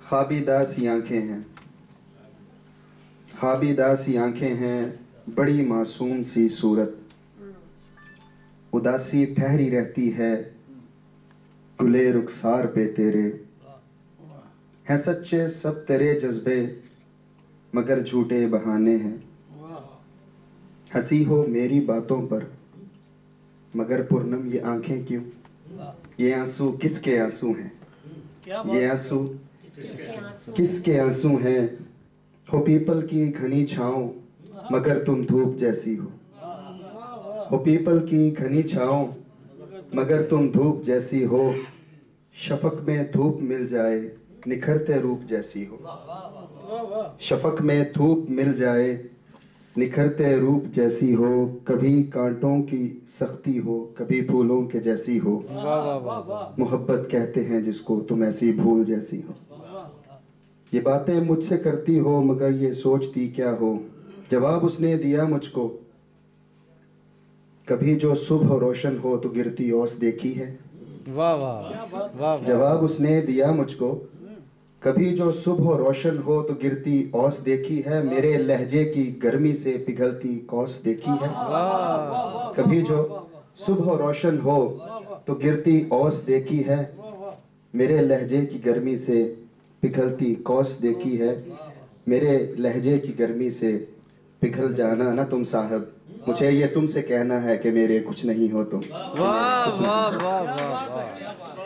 ख्वाबीदा सी आंखें हैं, ख्वाबीदा सी आंखें हैं, बड़ी मासूम सी सूरत। उदासी ठहरी रहती है गुले रुखसार पे तेरे। हैं सच्चे सब तेरे जज्बे मगर झूठे बहाने हैं। हंसी हो मेरी बातों पर मगर पुरनम ये आंखें क्यों। ये आंसू किसके आंसू हैं, ये आंसू किसके आंसू हैं। हो पीपल की घनी छाँव मगर तुम धूप जैसी हो पीपल की घनी छाँव मगर तुम धूप जैसी हो। शफक में धूप मिल जाए निखरते रूप जैसी हो। शफक में धूप मिल जाए निखरते रूप जैसी हो। कभी कांटों की सख्ती हो कभी फूलों के जैसी हो। मोहब्बत कहते हैं जिसको तुम ऐसी भूल जैसी हो। ये बातें मुझसे करती हो मगर ये सोचती क्या हो। जवाब उसने दिया मुझको, कभी जो सुबह रोशन हो तो गिरती ओस देखी है। वाह वाह वाह। जवाब उसने दिया मुझको, कभी जो सुबह रोशन हो तो गिरती ओस देखी है। मेरे लहजे की गर्मी से पिघलती कौस देखी है। कभी जो सुबह रोशन हो तो गिरती ओस देखी है। मेरे लहजे की गर्मी से पिघलती कौस देखी है। मेरे लहजे की गर्मी से पिघल जाना ना तुम साहब। मुझे ये तुमसे कहना है कि मेरे कुछ नहीं हो तुम। वाह वाह वाह वाह वाह।